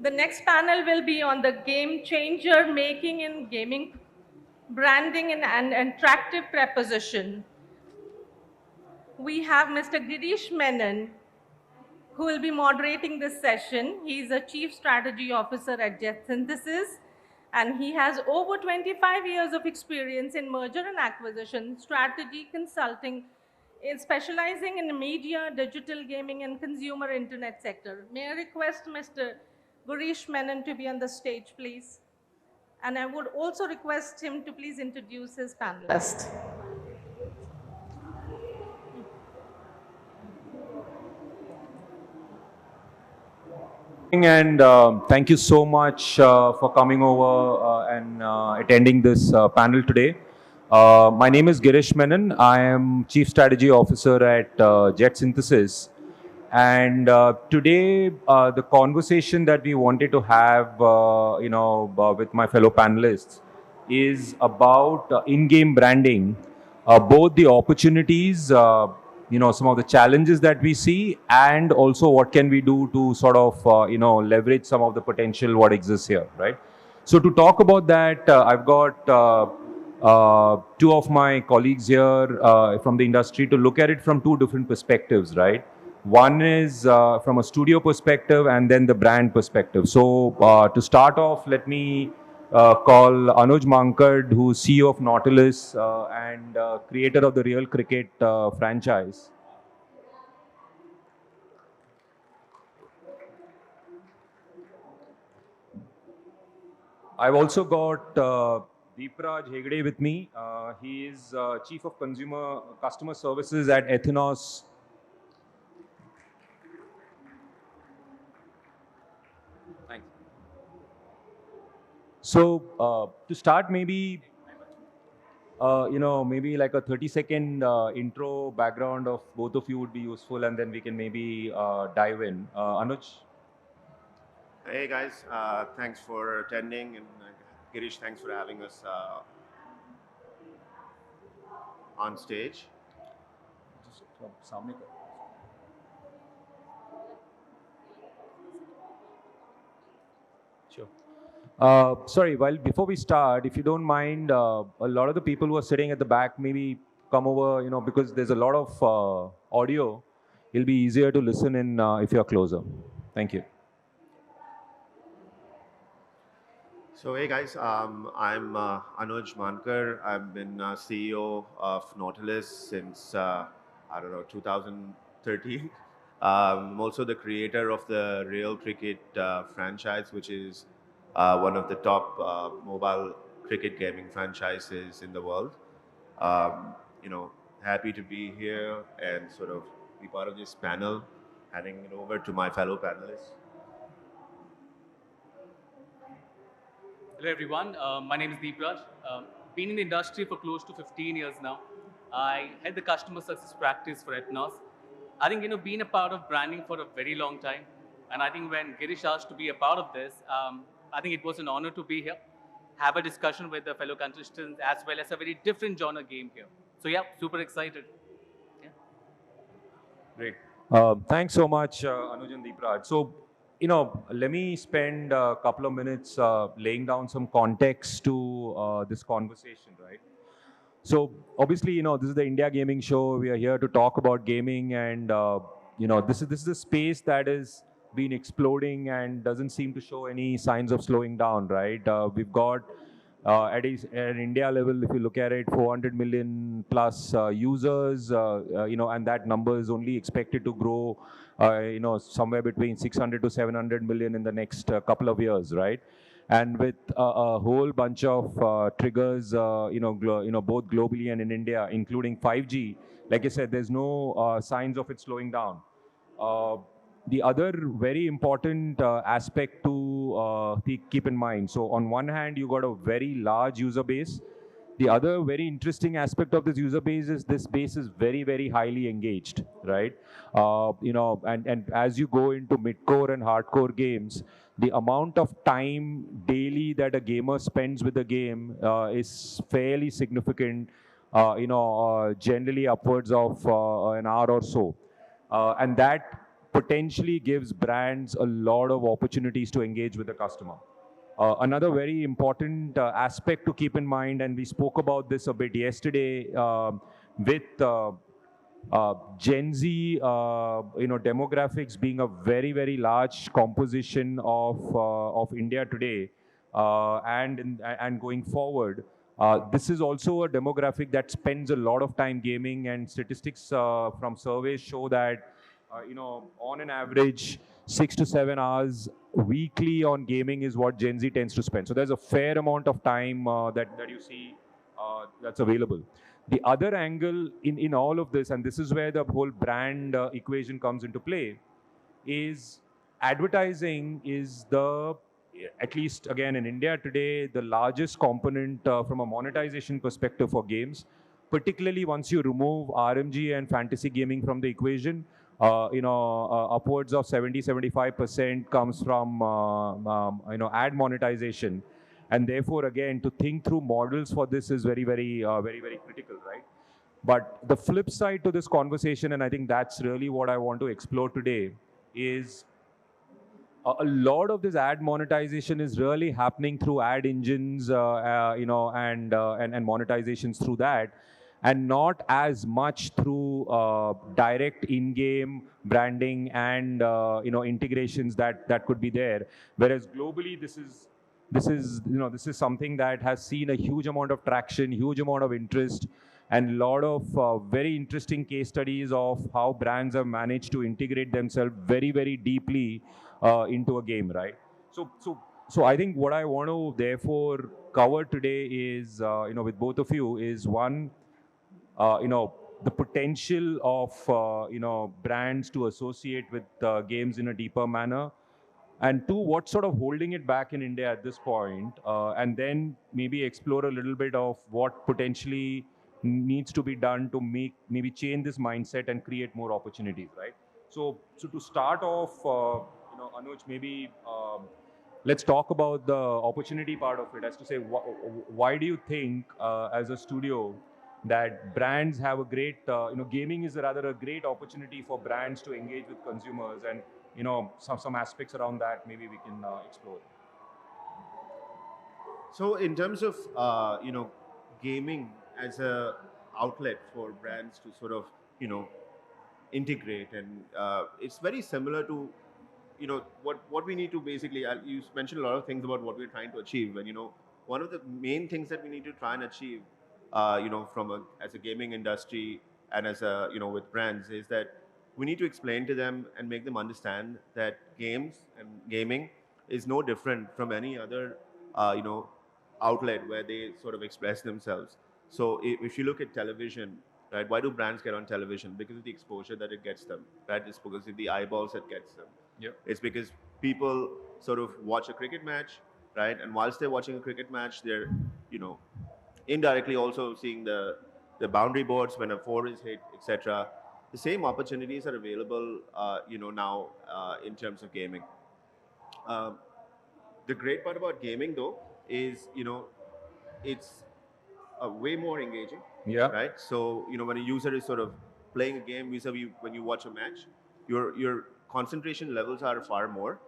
The next panel will be on the game changer making in gaming, branding and attractive proposition. We have Mr. Girish Menon, who will be moderating this session. He is a Chief Strategy Officer at JetSynthesys, and he has over 25 years of experience in merger and acquisition, strategy consulting, in specializing in media, digital gaming, and consumer internet sector. May I request Mr. Girish Menon to be on the stage, please? And I would also request him to please introduce his panelists. And thank you so much for coming over and attending this panel today. My name is Girish Menon. I am Chief Strategy Officer at JetSynthesys. And today, the conversation that we wanted to have, with my fellow panelists is about in-game branding, both the opportunities, some of the challenges that we see, and also what can we do to sort of, leverage some of the potential what exists here, right? So to talk about that, I've got two of my colleagues here from the industry to look at it from two different perspectives, right? One is from a studio perspective and then the brand perspective. So to start off, let me call Anuj Mankad, who's CEO of Nautilus and creator of the Real Cricket franchise. I've also got Deepraj Hegde with me. He is Chief of Customer Services at Ethinos. Thanks. So to start, maybe maybe like a 30-second intro background of both of you would be useful, and then we can maybe dive in. Anuj? Hey guys, thanks for attending, and Girish, thanks for having us on stage. Just सामने कर. Sure. Sorry, before we start, if you don't mind, a lot of the people who are sitting at the back maybe come over, because there's a lot of audio. It'll be easier to listen in if you're closer. Thank you. So hey guys, I'm Anuj Mankar. I've been CEO of Nautilus since 2013. I'm also the creator of the Real Cricket franchise, which is one of the top mobile cricket gaming franchises in the world. Happy to be here and sort of be part of this panel. Handing it over to my fellow panelists. Hello everyone, my name is Deepraj. Been in the industry for close to 15 years now. I head the customer success practice for Ethinos. I think, being a part of branding for a very long time, and I think when Girish asked to be a part of this, I think it was an honor to be here, have a discussion with the fellow contestants, as well as a very different genre game here. So yeah, super excited. Yeah. Great. Thanks so much, Anuj and Deepraj. So, let me spend a couple of minutes laying down some context to this conversation, right? So, obviously, this is the India Gaming Show. We are here to talk about gaming, and this is a space that has been exploding and doesn't seem to show any signs of slowing down, right? We've got at an India level, if you look at it, 400 million plus users, and that number is only expected to grow, somewhere between 600 to 700 million in the next couple of years, right? And with a whole bunch of triggers, both globally and in India, including 5G, like I said, there's no signs of it slowing down. The other very important aspect to keep in mind. So on one hand, you got a very large user base. The other very interesting aspect of this user base is this base is very, very highly engaged, right? And as you go into mid-core and hardcore games, the amount of time daily that a gamer spends with the game is fairly significant, generally upwards of an hour or so. And that potentially gives brands a lot of opportunities to engage with the customer. Another very important aspect to keep in mind, and we spoke about this a bit yesterday with Gen Z, demographics being a very, very large composition of India today, and going forward. This is also a demographic that spends a lot of time gaming, and statistics from surveys show that, on an average, 6 to 7 hours weekly on gaming is what Gen Z tends to spend. So there's a fair amount of time that you see that's available. The other angle in all of this, and this is where the whole brand equation comes into play, is advertising is at least again in India today, the largest component from a monetization perspective for games, particularly once you remove RMG and fantasy gaming from the equation. Upwards of 70-75% comes from ad monetization, and therefore again to think through models for this is very, very critical, right? But the flip side to this conversation, and I think that's really what I want to explore today, is a lot of this ad monetization is really happening through ad engines, and monetizations through that, and not as much through direct in-game branding and integrations that could be there. Whereas globally, this is something that has seen a huge amount of traction, huge amount of interest, and a lot of very interesting case studies of how brands have managed to integrate themselves very, very deeply into a game, right? So I think what I want to therefore cover today is, with both of you, is one, the potential of brands to associate with games in a deeper manner, and two, what's sort of holding it back in India at this point, and then maybe explore a little bit of what potentially needs to be done to maybe change this mindset and create more opportunities, right? So to start off, Anuj, maybe let's talk about the opportunity part of it, as to say, why do you think, as a studio, that brands have a great, gaming is rather a great opportunity for brands to engage with consumers, and some aspects around that maybe we can explore. So in terms of gaming as a outlet for brands to sort of integrate, and it's very similar to what we need to basically. You mentioned a lot of things about what we're trying to achieve, and one of the main things that we need to try and achieve, as a gaming industry and as a with brands, is that we need to explain to them and make them understand that games and gaming is no different from any other outlet where they sort of express themselves. So if you look at television, right, why do brands get on television? Because of the exposure that it gets them, right? It's because of the eyeballs it gets them. Yep. It's because people sort of watch a cricket match, right? And whilst they're watching a cricket match, they're indirectly also seeing the boundary boards when a four is hit, etc. The same opportunities are available, now in terms of gaming. The great part about gaming, though, is it's way more engaging. Yeah. Right. So when a user is sort of playing a game vis-a-vis when you watch a match, your concentration levels are far more.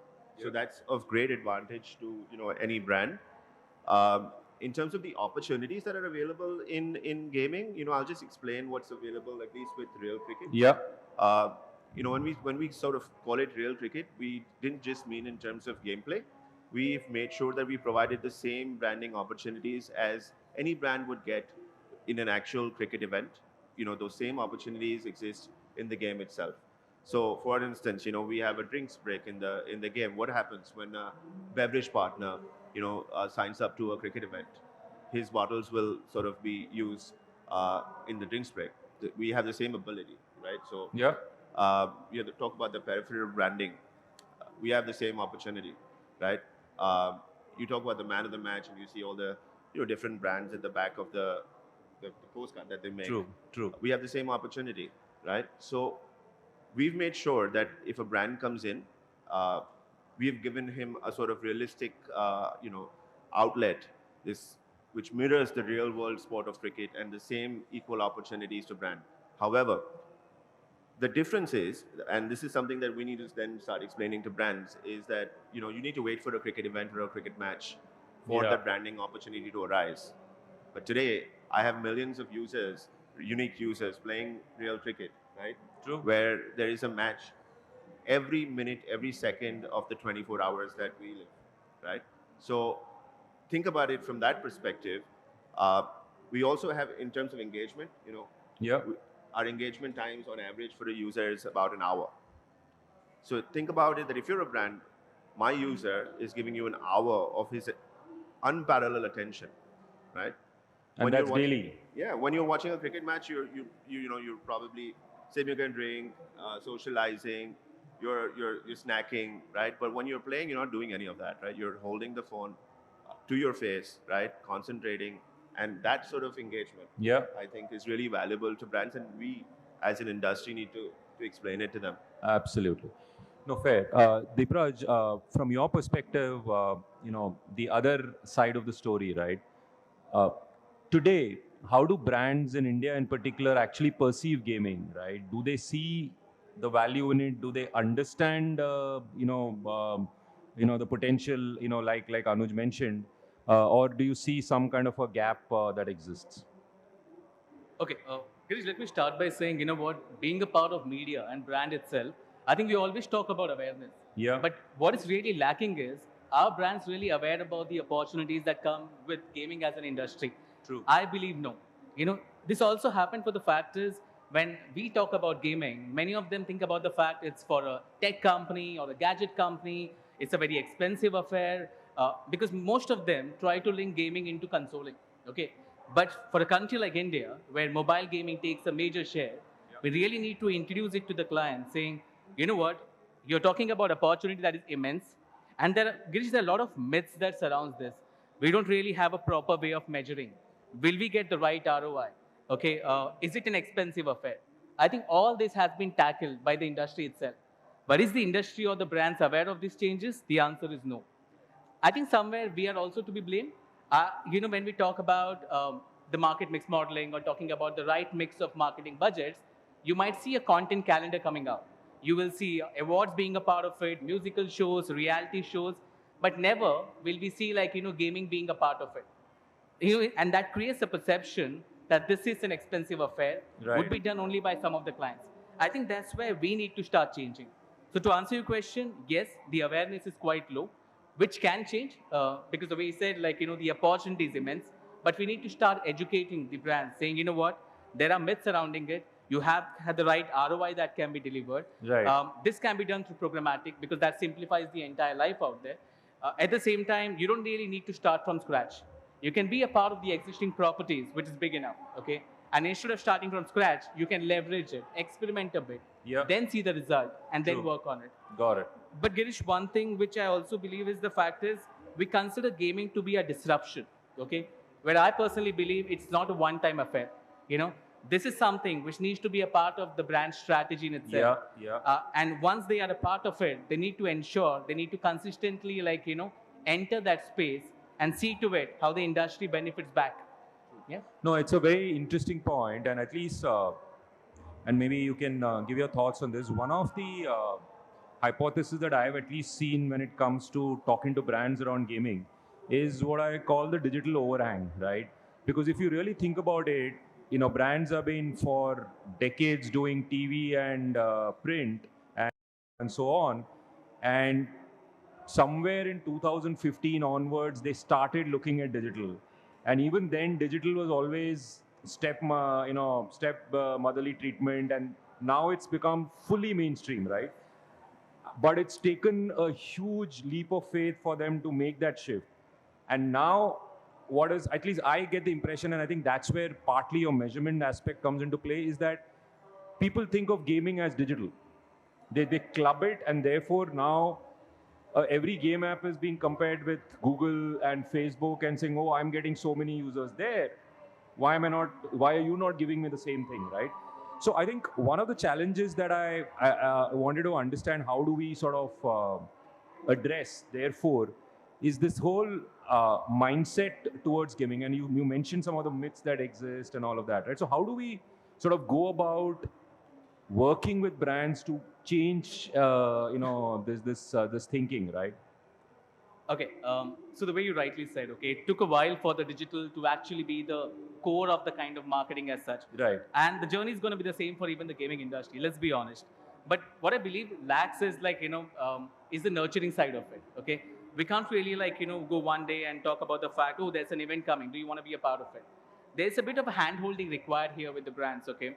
So that's of great advantage to any brand. In terms of the opportunities that are available in gaming, I'll just explain what's available, at least with real cricket. Yeah. When we sort of call it real cricket, we didn't just mean in terms of gameplay. We've made sure that we provided the same branding opportunities as any brand would get in an actual cricket event. Those same opportunities exist in the game itself. So, for instance, we have a drinks break in the game. What happens when a beverage partner, signs up to a cricket event? His bottles will sort of be used in the drinks break. We have the same ability, right? So, Yeah. You have to talk about the peripheral branding. We have the same opportunity, right? You talk about the man of the match, and you see all the different brands at the back of the postcard that they make. True. We have the same opportunity, right? So we've made sure that if a brand comes in, we've given him a sort of realistic, outlet, which mirrors the real world sport of cricket, and the same equal opportunities to brand. However, The difference is, and this is something that we need to then start explaining to brands, is that you need to wait for a cricket event or a cricket match for Yeah. that branding opportunity to arise. But today, I have millions of users, unique users playing real cricket, right? True. Where there is a match every minute, every second of the 24 hours that we live, right? So think about it from that perspective. Uh, we also have, in terms of engagement, Yeah. our engagement times on average for a user is about an hour. So think about it that if you're a brand, my user is giving you an hour of his unparalleled attention, right? And that's daily. Yeah, when you're watching a cricket match, you're probably sipping a drink, socializing, you're snacking, right? But when you're playing, you're not doing any of that, right? You're holding the phone to your face, right? Concentrating, and that sort of engagement, Yeah. I think, is really valuable to brands, and we, as an industry, need to explain it to them. Absolutely. No, fair. Deepraj, from your perspective, the other side of the story, right? Uh, Today, how do brands in India in particular actually perceive gaming, right? Do they see the value in it? Do they understand, the potential, like Anuj mentioned, or do you see some kind of a gap that exists? Okay, Girish, let me start by saying, you know what, being a part of media and brand itself, I think we always talk about awareness. Yeah. But what is really lacking is, are brands really aware about the opportunities that come with gaming as an industry? True. I believe no. This also happened for the fact is, when we talk about gaming, many of them think about the fact it's for a tech company or a gadget company, it's a very expensive affair, because most of them try to link gaming into consoling. Okay, but for a country like India, where mobile gaming takes a major share, we really need to introduce it to the client, saying, you know what, you're talking about opportunity that is immense, and Girish, there are a lot of myths that surrounds this. We don't really have a proper way of measuring. Will we get the right ROI? Okay, is it an expensive affair? I think all this has been tackled by the industry itself. But is the industry or the brands aware of these changes? The answer is no. I think somewhere we are also to be blamed. When we talk about the market mix modeling or talking about the right mix of marketing budgets, you might see a content calendar coming out. You will see awards being a part of it, musical shows, reality shows, but never will we see gaming being a part of it. And that creates a perception that this is an expensive affair, would Right. be done only by some of the clients. I think that's where we need to start changing. So to answer your question, yes, the awareness is quite low, which can change because the way you said, the opportunity is immense, but we need to start educating the brands, saying, you know what, there are myths surrounding it. You have had the right ROI that can be delivered. Right. This can be done through programmatic because that simplifies the entire life out there. At the same time, you don't really need to start from scratch. You can be a part of the existing properties, which is big enough, okay? And instead of starting from scratch, you can leverage it, experiment a bit, Yeah. then see the result, and then True. work on it. Got it. But Girish, one thing which I also believe is the fact is we consider gaming to be a disruption, okay? Where I personally believe it's not a one-time affair. This is something which needs to be a part of the brand strategy in itself. Yeah. And once they are a part of it, they need to ensure, they need to consistently, enter that space and see to it how the industry benefits back. Yeah. No, it's a very interesting point, and at least, and maybe you can give your thoughts on this. One of the hypotheses that I've at least seen when it comes to talking to brands around gaming is what I call the digital overhang, right? Because if you really think about it, brands have been for decades doing TV and print and so on, and somewhere in 2015 onwards, they started looking at digital, and even then, digital was always step motherly treatment, and now it's become fully mainstream, right? But it's taken a huge leap of faith for them to make that shift. And now, what is, at least I get the impression, and I think that's where partly your measurement aspect comes into play, is that people think of gaming as digital. They club it, and therefore now every game app is being compared with Google and Facebook and saying, oh, I'm getting so many users there. Why are you not giving me the same thing, right? So I think one of the challenges that I wanted to understand, how do we sort of address, therefore, is this whole mindset towards gaming. And you mentioned some of the myths that exist and all of that, right? So how do we sort of go about working with brands to change, this thinking, right? Okay, so the way you rightly said, okay, it took a while for the digital to actually be the core of the kind of marketing as such. Right. And the journey is going to be the same for even the gaming industry, let's be honest. But what I believe lacks is like, is the nurturing side of it, okay? We can't really like, go one day and talk about the fact, oh, there's an event coming. Do you want to be a part of it? There's a bit of a hand-holding required here with the brands, okay?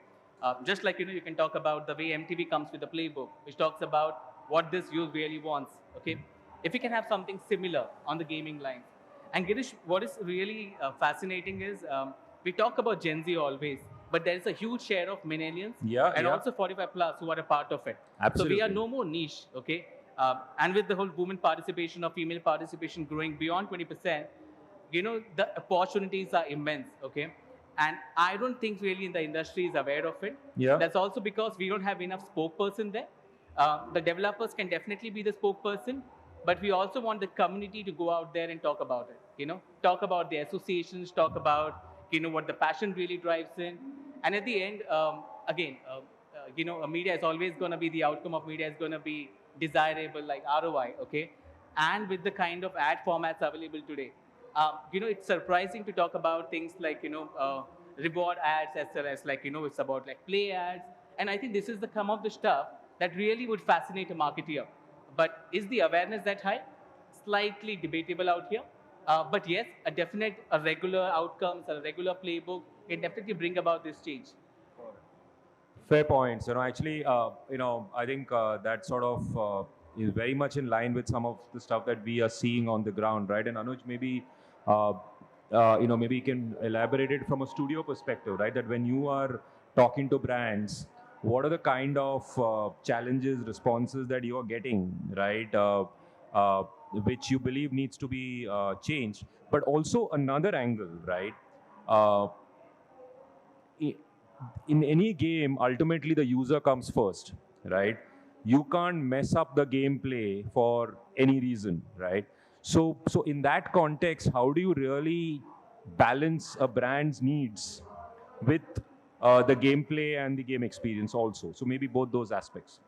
Just like, you can talk about the way MTV comes with a playbook, which talks about what this youth really wants, okay? If we can have something similar on the gaming lines. And Girish, what is really fascinating is we talk about Gen Z always, but there is a huge share of millennials and also 45 plus who are a part of it. Absolutely. So we are no more niche, okay? And with the whole women participation or female participation growing beyond 20%, the opportunities are immense, okay? And I don't think really the industry is aware of it. Yeah. That's also because we don't have enough spokesperson there. The developers can definitely be the spokesperson, but we also want the community to go out there and talk about it. Talk about the associations, talk about what the passion really drives in, and at the end, again, media is always going to be the outcome of media is going to be desirable, like ROI, okay, and with the kind of ad formats available today, it's surprising to talk about things like reward ads as well as like it's about like play ads, and I think this is the come of the stuff that really would fascinate a marketeer. But is the awareness that high? Slightly debatable out here. But yes, a regular outcomes, a regular playbook can definitely bring about this change. Fair points. Actually, I think that sort of is very much in line with some of the stuff that we are seeing on the ground, right? And Anuj, maybe you can elaborate it from a studio perspective, right? That when you are talking to brands, what are the kind of challenges, responses that you are getting, right? Which you believe needs to be changed, but also another angle, right? Uh, in any game, ultimately the user comes first, right? You can't mess up the gameplay for any reason, right? So in that context, how do you really balance a brand's needs with the gameplay and the game experience also? So maybe both those aspects.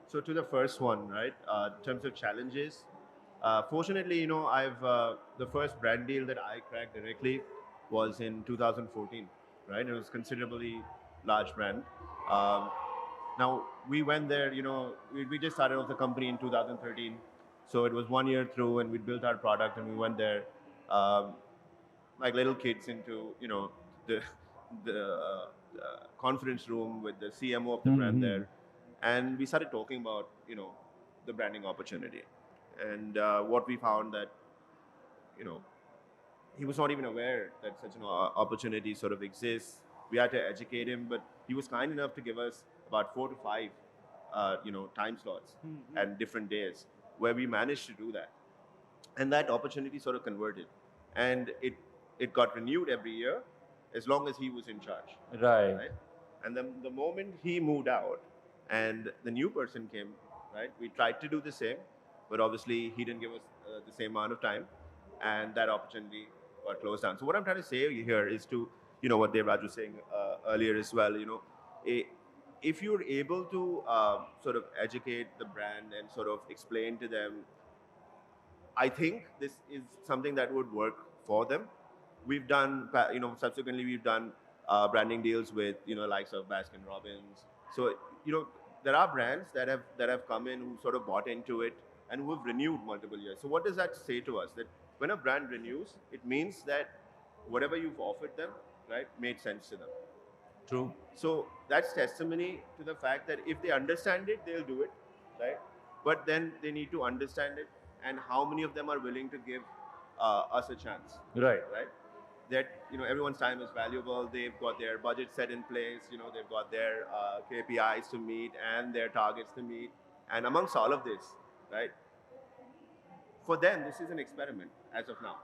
So to the first one, right? In terms of challenges, fortunately, I've the first brand deal that I cracked directly was in 2014, right? It was considerably large brand. Um, Now we went there. We just started off the company in 2013, so it was 1 year through, and we built our product, and we went there, um, like little kids into the conference room with the CMO of the brand there, and we started talking about the branding opportunity, and what we found that you know he was not even aware that such an opportunity sort of exists. We had to educate him, but he was kind enough to give us about 4 to 5, time slots and different days where we managed to do that, and that opportunity sort of converted, and it got renewed every year as long as he was in charge. Right. And then the moment he moved out and the new person came, right, we tried to do the same, but obviously he didn't give us the same amount of time, and that opportunity got closed down. So what I'm trying to say here is to, what Devraj was saying earlier as well, if you're able to sort of educate the brand and sort of explain to them, I think this is something that would work for them. We've done, subsequently we've done branding deals with, likes of Baskin Robbins. So, there are brands that have come in who sort of bought into it and who have renewed multiple years. So what does that say to us? That when a brand renews, it means that whatever you've offered them, right, made sense to them. True. So that's testimony to the fact that if they understand it, they'll do it, right? But then they need to understand it, and how many of them are willing to give us a chance, Right. right? That everyone's time is valuable. They've got their budget set in place. They've got their KPIs to meet and their targets to meet. And amongst all of this, right? For them, this is an experiment as of now.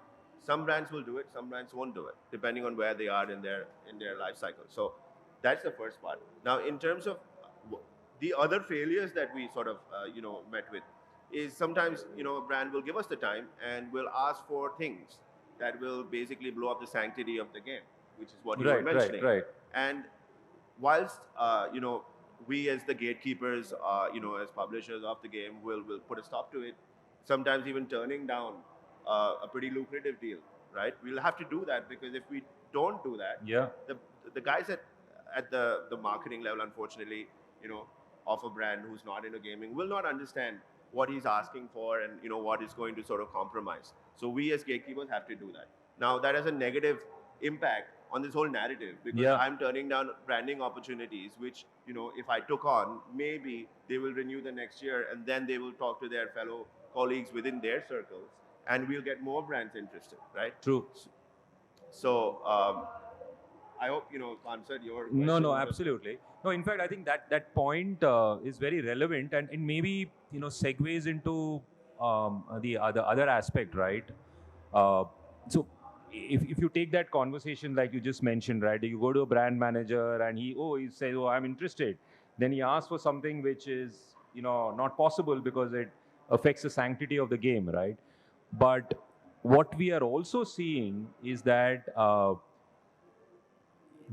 Some brands will do it, some brands won't do it, depending on where they are in their life cycle. So that's the first part. Now, in terms of the other failures that we sort of met with, is sometimes a brand will give us the time and will ask for things that will basically blow up the sanctity of the game, which is what you were mentioning. Right. And whilst we as the gatekeepers, as publishers of the game, will put a stop to it. Sometimes even turning down a pretty lucrative deal, right? We'll have to do that because if we don't do that, Yeah. the guys at the marketing level, unfortunately, of a brand who's not into gaming will not understand what he's asking for and what is going to sort of compromise. So we as gatekeepers have to do that. Now that has a negative impact on this whole narrative because Yeah. I'm turning down branding opportunities, which if I took on, maybe they will renew the next year and then they will talk to their fellow colleagues within their circles, and we'll get more brands interested, right? True. So I hope answered your question. No, no, absolutely. No, in fact, I think that point is very relevant, and maybe segues into the other aspect, right? Uh, so if you take that conversation like you just mentioned, right? You go to a brand manager and he says, oh, I'm interested. Then he asks for something which is not possible because it affects the sanctity of the game, right? But what we are also seeing is that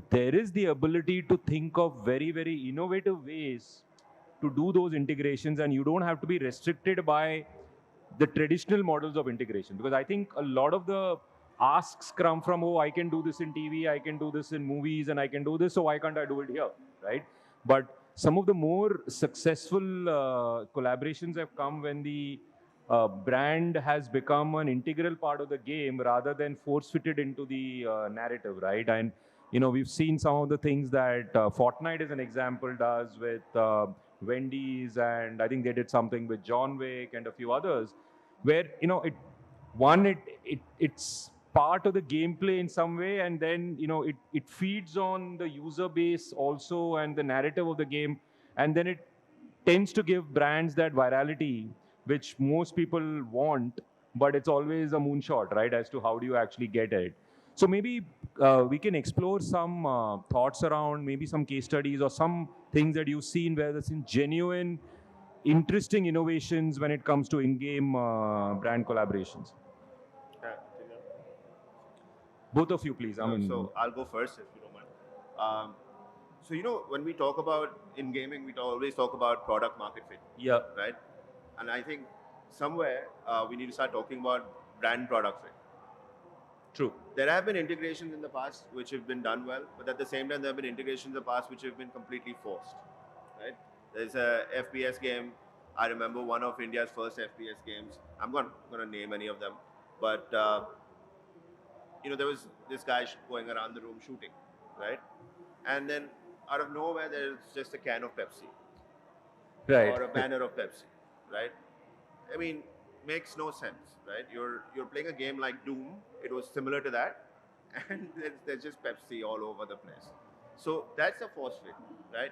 there is the ability to think of very, very innovative ways to do those integrations, and you don't have to be restricted by the traditional models of integration. Because I think a lot of the asks come from, oh, I can do this in TV, I can do this in movies, and I can do this, so why can't I do it here, right? But some of the more successful collaborations have come when the brand has become an integral part of the game rather than force-fitted into the narrative, right? And we've seen some of the things that Fortnite, as an example, does with Wendy's, and I think they did something with John Wick and a few others, where it's part of the gameplay in some way, and then it feeds on the user base also and the narrative of the game, and then it tends to give brands that virality which most people want, but it's always a moonshot, right, as to how do you actually get it. So maybe we can explore some thoughts around maybe some case studies or some things that you've seen where there's been genuine, interesting innovations when it comes to in-game brand collaborations. Both of you, please. So I'll go first if you don't mind. So when we talk about in gaming, we always talk about product market fit. Yeah. Right. And I think somewhere we need to start talking about brand product fit. True. There have been integrations in the past which have been done well, but at the same time, there have been integrations in the past which have been completely forced. Right? There's a FPS game. I remember one of India's first FPS games. I'm not going to name any of them, but there was this guy going around the room shooting, right? And then out of nowhere, there's just a can of Pepsi, right, or a banner of Pepsi, right? I mean, makes no sense, right? You're playing a game like Doom. It was similar to that, and there's just Pepsi all over the place. So that's a force fit, right?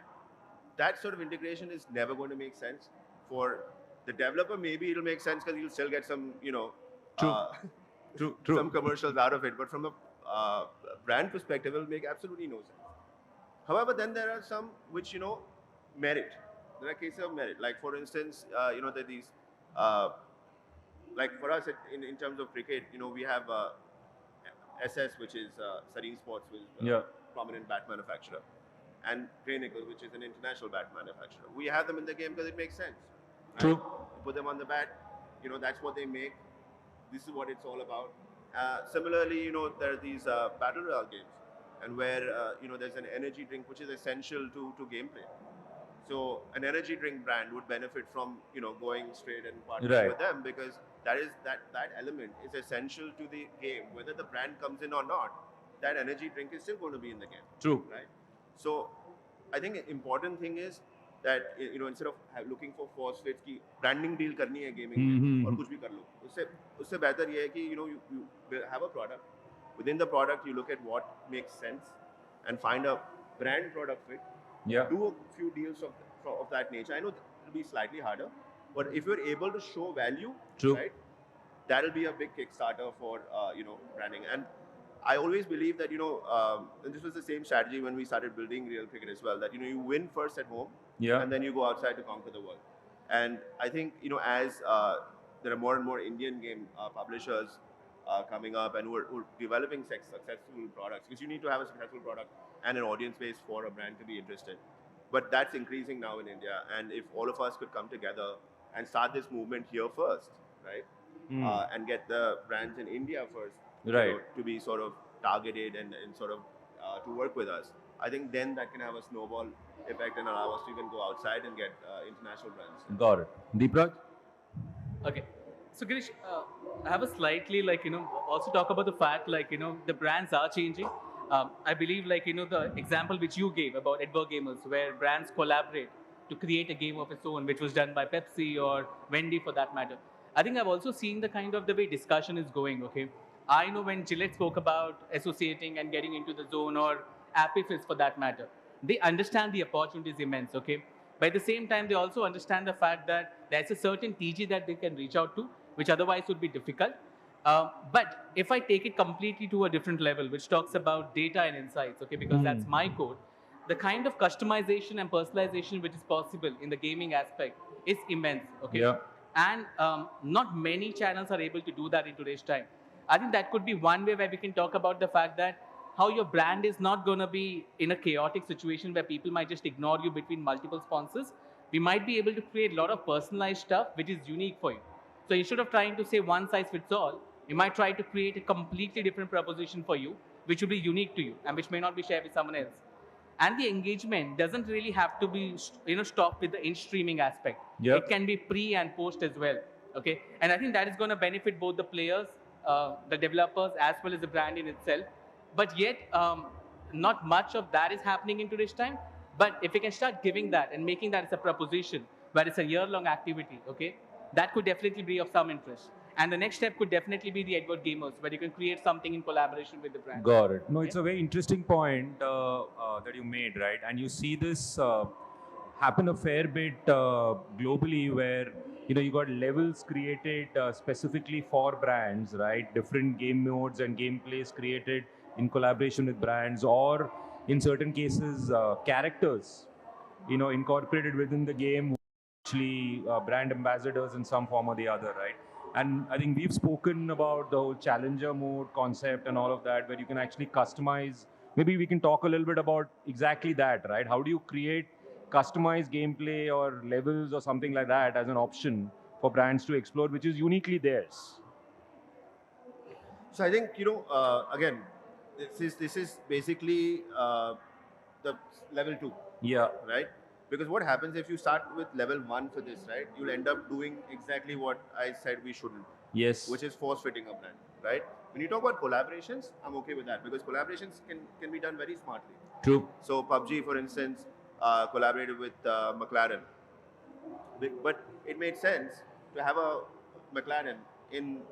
That sort of integration is never going to make sense for the developer. Maybe it'll make sense because you'll still get some, True. some commercials out of it. But from a brand perspective, it'll make absolutely no sense. However, then there are some which merit. There are cases of merit. Like for instance, there are these. Like for us in terms of cricket, we have SS, which is Sareen Sports, which is a prominent bat manufacturer, and Grey Nichols, which is an international bat manufacturer. We have them in the game because it makes sense. Right? True. You put them on the bat, that's what they make. This is what it's all about. Similarly, there are these battle royale games, and where there's an energy drink which is essential to gameplay. So an energy drink brand would benefit from going straight and partnering with them because that element is essential to the game. Whether the brand comes in or not, that energy drink is still going to be in the game. True. Right. So I think an important thing is that instead of looking for force fits की branding deal करनी है gaming में और कुछ भी कर लो, उससे बेहतर ये है कि you have a product. Within the product, you look at what makes sense and find a brand product fit. Yeah. Do a few deals of that nature. I know it'll be slightly harder, but if you're able to show value, True. right, that'll be a big Kickstarter for branding. And I always believe that and this was the same strategy when we started building Real Cricket as well. That you win first at home, and then you go outside to conquer the world. And I think as there are more and more Indian game publishers coming up and who are developing successful products, because you need to have a successful product and an audience base for a brand to be interested. but that's increasing now in India. And if all of us could come together and start this movement here first, right, and get the brands in India first, Right. to be sort of targeted and sort of to work with us, I think then that can have a snowball effect and allow us to even go outside and get international brands. Got it. Deepraj? Okay. So Girish, I have a slightly also talk about the fact the brands are changing. I believe the example which you gave about Edward Gamers, where brands collaborate to create a game of its own, which was done by Pepsi or Wendy for that matter. I think I've also seen the way discussion is going. Okay, I know when Gillette spoke about associating and getting into the zone, or Apifis for that matter, they understand the opportunity is immense. Okay, but at the same time, they also understand the fact that there's a certain TG that they can reach out to, which otherwise would be difficult. But if I take it completely to a different level, which talks about data and insights, okay, because that's my code, the kind of customization and personalization which is possible in the gaming aspect is immense, okay? Yeah. And not many channels are able to do that in today's time. I think that could be one way where we can talk about the fact that how your brand is not going to be in a chaotic situation where people might just ignore you between multiple sponsors. We might be able to create a lot of personalized stuff which is unique for you. So instead of trying to say one size fits all, you might try to create a completely different proposition for you, which will be unique to you and which may not be shared with someone else. And the engagement doesn't really have to be stopped with the in streaming aspect. Yep. It can be pre and post as well. Okay, and I think that is going to benefit both the players, the developers, as well as the brand in itself. But yet, not much of that is happening in today's time. But if we can start giving that and making that as a proposition, where it's a year-long activity, okay, that could definitely be of some interest. And the next step could definitely be the Edward Gamers, where you can create something in collaboration with the brand. Got it. No, it's a very interesting point that you made, right? And you see this happen a fair bit globally, where you got levels created specifically for brands, right? Different game modes and gameplays created in collaboration with brands, or in certain cases, characters, incorporated within the game, actually brand ambassadors in some form or the other, right? And I think we've spoken about the whole challenger mode concept and all of that, where you can actually customize. Maybe we can talk a little bit about exactly that, right? How do you create customized gameplay or levels or something like that as an option for brands to explore, which is uniquely theirs? So I think again, this is basically the level 2. Yeah. Right. Because what happens if you start with level 1 for this, right? You'll end up doing exactly what I said we shouldn't. Yes. Which is force fitting a brand, right? When you talk about collaborations, I'm okay with that because collaborations can be done very smartly. True. So PUBG, for instance, collaborated with McLaren, but it made sense to have a McLaren in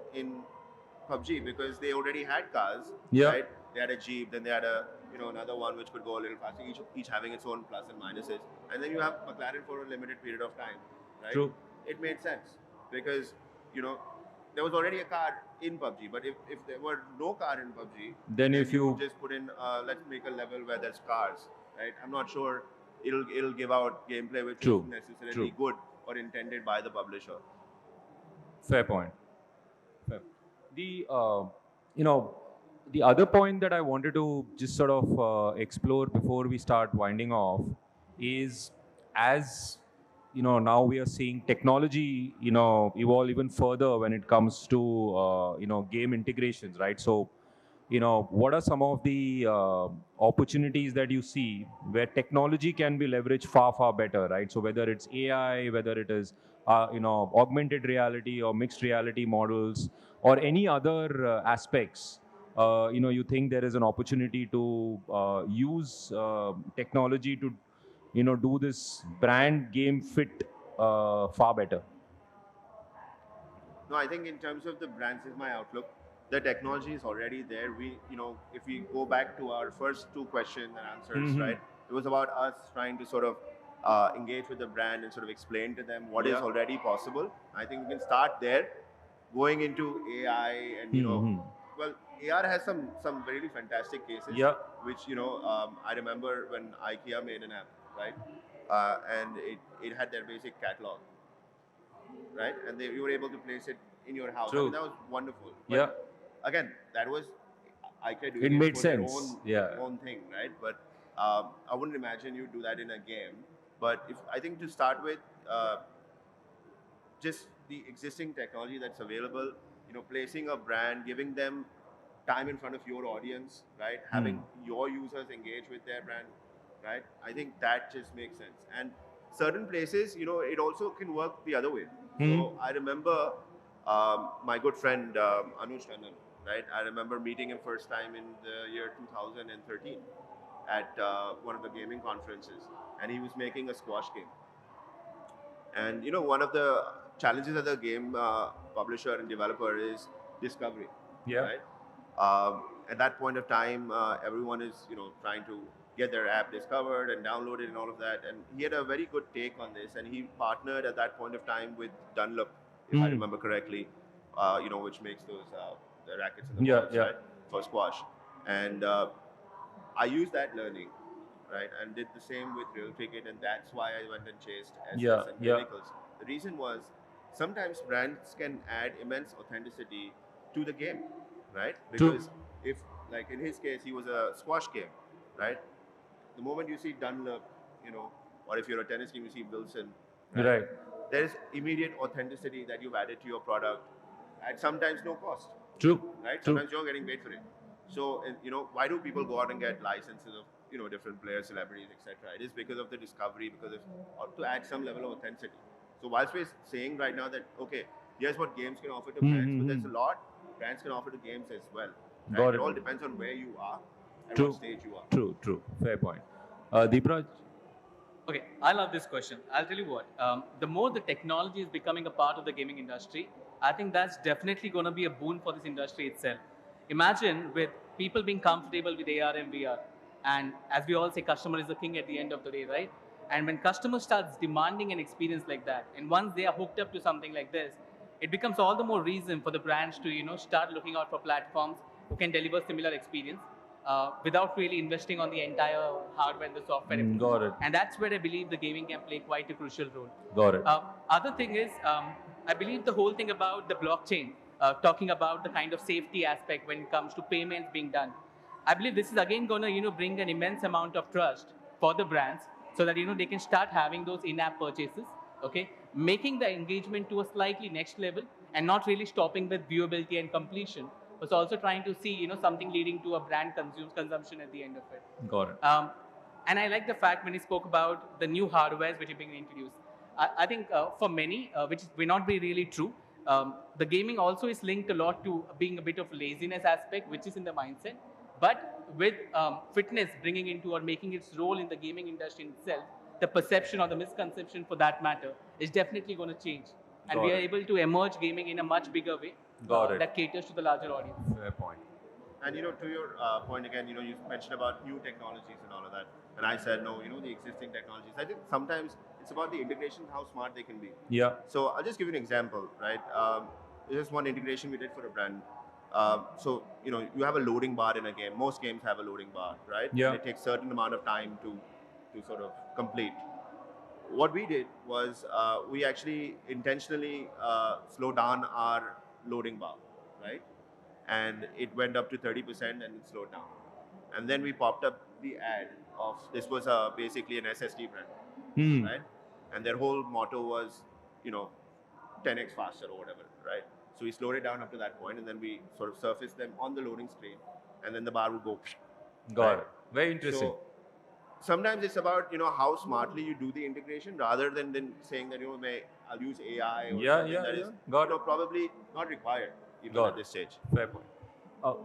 PUBG because they already had cars, Yeah. right? They had a Jeep, then they had a another one which could go a little faster, each having its own plus and minuses, and then you have McLaren for a limited period of time, right? True. It made sense because there was already a car in PUBG, but if there were no car in PUBG, then if you just put in let's make a level where there's cars, right? I'm not sure it'll give out gameplay which True. is necessarily good or intended by the publisher. Fair point. Fair. The other point that I wanted to just sort of explore before we start winding off is, as now we are seeing technology evolve even further when it comes to game integrations, right? So what are some of the opportunities that you see where technology can be leveraged far better, right? So whether it's AI, whether it is augmented reality or mixed reality models, or any other aspects, you think there is an opportunity to use technology to do this brand game fit far better? No, I think in terms of the brands is my outlook. The technology is already there. If we go back to our first 2 questions and answers, right? It was about us trying to sort of engage with the brand and sort of explain to them what is already possible. I think we can start there, going into AI and well, AR has some really fantastic cases. Yeah. Which I remember when IKEA made an app, right? And it had their basic catalog, right? And you were able to place it in your house. True. I mean, that was wonderful. But Yeah. Again, that was IKEA doing It made for sense. their own, Yeah. own thing, right? But I wouldn't imagine you do that in a game. But if I think to start with, just the existing technology that's available, placing a brand, giving them time in front of your audience, right? Having your users engage with their brand, right? I think that just makes sense. And certain places, it also can work the other way. So I remember my good friend Anuj Tandon, right? I remember meeting him first time in the year 2013 at one of the gaming conferences, and he was making a squash game. And one of the challenges of the game publisher and developer is discovery, Yeah. right? At that point of time, everyone is trying to get their app discovered and downloaded and all of that. And he had a very good take on this, and he partnered at that point of time with Dunlop, if I remember correctly, which makes those the rackets and the balls, right, for squash. And I used that learning, right, and did the same with Real Cricket, and that's why I went and chased SS and Clinicals. The reason was sometimes brands can add immense authenticity to the game, right? Because if, like in his case, he was a squash game, right? The moment you see Dunlop, or if you're a tennis team, you see Wilson, right? There is immediate authenticity that you've added to your product at sometimes no cost. True. Right? Sometimes you're getting paid for it. So, why do people go out and get licenses of, different players, celebrities, etc.? It is because of the discovery, because of, or to add some level of authenticity. So, whilst we're saying right now that, okay, here's what games can offer to brands, but there's a lot brands can offer to games as well. Right? Got it. It all depends on where you are and True. what stage you are. True. Fair point. Deepraj? Okay, I love this question. I'll tell you what. The more the technology is becoming a part of the gaming industry, I think that's definitely going to be a boon for this industry itself. Imagine with people being comfortable with AR and VR, and as we all say, customer is the king at the end of the day, right? And when customer starts demanding an experience like that, and once they are hooked up to something like this, it becomes all the more reason for the brands to start looking out for platforms who can deliver similar experience. Without really investing on the entire hardware and the software. Got it. And that's where I believe the gaming can play quite a crucial role. Got it. Other thing is, I believe the whole thing about the blockchain, talking about the kind of safety aspect when it comes to payments being done. I believe this is again going to bring an immense amount of trust for the brands, so that they can start having those in-app purchases. Okay, making the engagement to a slightly next level, and not really stopping with viewability and completion, but also trying to see something leading to a brand consumption at the end of it. Got it. And I like the fact when he spoke about the new hardwares which are being introduced. I think for many, which may not be really true, the gaming also is linked a lot to being a bit of laziness aspect, which is in the mindset. But with fitness bringing into or making its role in the gaming industry itself, the perception or the misconception for that matter is definitely going to change. And we are able to emerge gaming in a much bigger way that caters to the larger audience. Fair point. And to your point again, you mentioned about new technologies and all of that, and I said no. The existing technologies. I think sometimes it's about the integration, how smart they can be. Yeah. So I'll just give you an example, right? There's one integration we did for a brand. So you have a loading bar in a game. Most games have a loading bar, right? Yeah. And it takes certain amount of time to sort of complete. What we did was we actually intentionally slowed down our loading bar, right? And it went up to 30% and it slowed down. And then we popped up the ad of, this was basically an SSD brand, right? And their whole motto was, 10x faster or whatever, right? So we slowed it down up to that point, and then we sort of surfaced them on the loading screen, and then the bar would go. Got it. Very interesting. So sometimes it's about how smartly you do the integration, rather than saying that I'll use AI or something that is probably not required even at this stage. Fair point.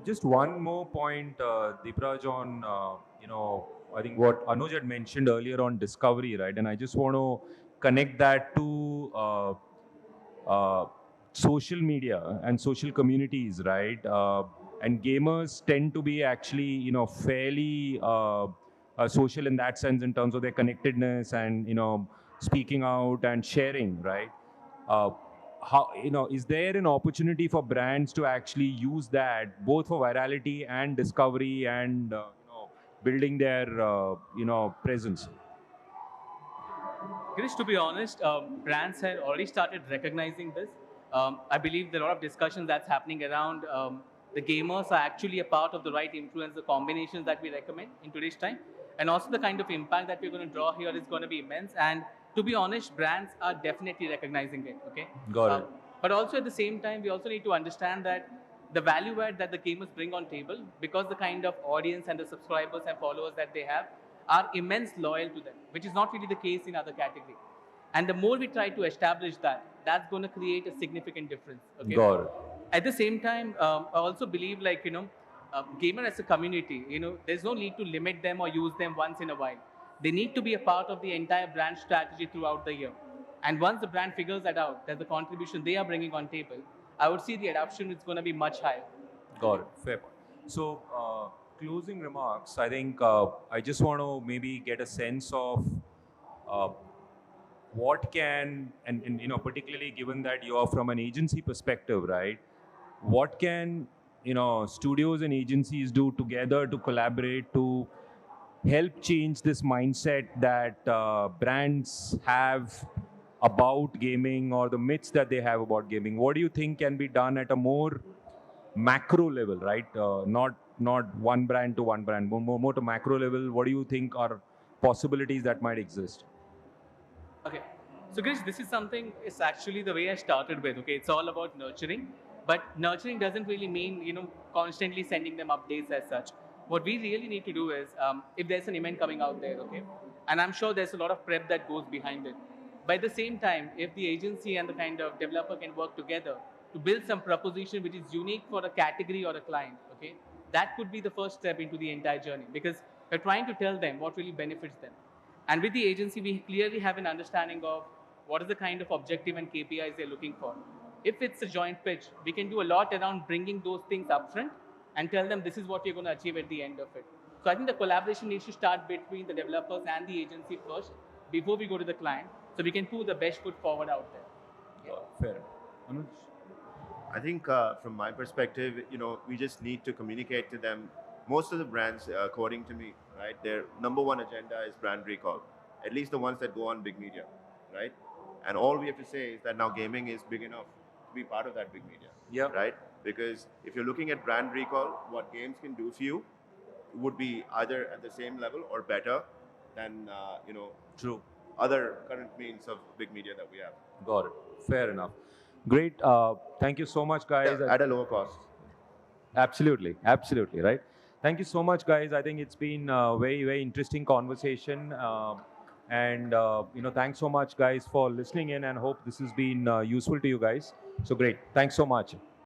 Just one more point, Deepraj, on I think what Anuj had mentioned earlier on discovery, right? And I just want to connect that to social media and social communities, right? And gamers tend to be actually, fairly social in that sense, in terms of their connectedness and speaking out and sharing, right? How is there an opportunity for brands to actually use that both for virality and discovery and building their presence? Girish, to be honest, brands had already started recognizing this. I believe there are a lot of discussions that's happening around the gamers are actually a part of the right influencer combinations that we recommend in today's time. And also the kind of impact that we're going to draw here is going to be immense. And to be honest, brands are definitely recognizing it. Okay. Got it. But also at the same time, we also need to understand that the value add that the gamers bring on table, because the kind of audience and the subscribers and followers that they have are immense loyal to them, which is not really the case in other category. And the more we try to establish that, that's going to create a significant difference. Okay. Got it. At the same time, I also believe gamer as a community, there's no need to limit them or use them once in a while. They need to be a part of the entire brand strategy throughout the year. And once the brand figures that out, that the contribution they are bringing on table, I would see the adoption is going to be much higher. Got it. Fair point. So, closing remarks. I think I just want to maybe get a sense of what can, and particularly given that you are from an agency perspective, right? What can studios and agencies do together to collaborate to help change this mindset that brands have about gaming, or the myths that they have about gaming? What do you think can be done at a more macro level, right? Not one brand to one brand, more to macro level. What do you think are possibilities that might exist? Okay. So Girish, this is something, it's actually the way I started with. Okay, it's all about nurturing, but nurturing doesn't really mean constantly sending them updates as such. What we really need to do is, if there's an event coming out there, okay, and I'm sure there's a lot of prep that goes behind it. But at the same time, if the agency and the kind of developer can work together to build some proposition which is unique for a category or a client, okay, that could be the first step into the entire journey, because we're trying to tell them what really benefits them. And with the agency, we clearly have an understanding of what is the kind of objective and KPIs they're looking for. If it's a joint pitch, we can do a lot around bringing those things upfront and tell them this is what you're going to achieve at the end of it. So I think the collaboration needs to start between the developers and the agency first before we go to the client, so we can put the best foot forward out there. Fair. Anuj? I think from my perspective, we just need to communicate to them. Most of the brands, according to me, right, their number one agenda is brand recall. At least the ones that go on big media, right? And all we have to say is that now gaming is big enough to be part of that big media, Yeah. right? Because if you're looking at brand recall, what games can do for you would be either at the same level or better than True. other current means of big media that we have. Got it. Fair enough. Great. Thank you so much, guys. At a lower cost. Absolutely. Absolutely. Right. Thank you so much, guys. I think it's been a very, very interesting conversation. And thanks so much, guys, for listening in, and hope this has been useful to you guys. So great. Thanks so much.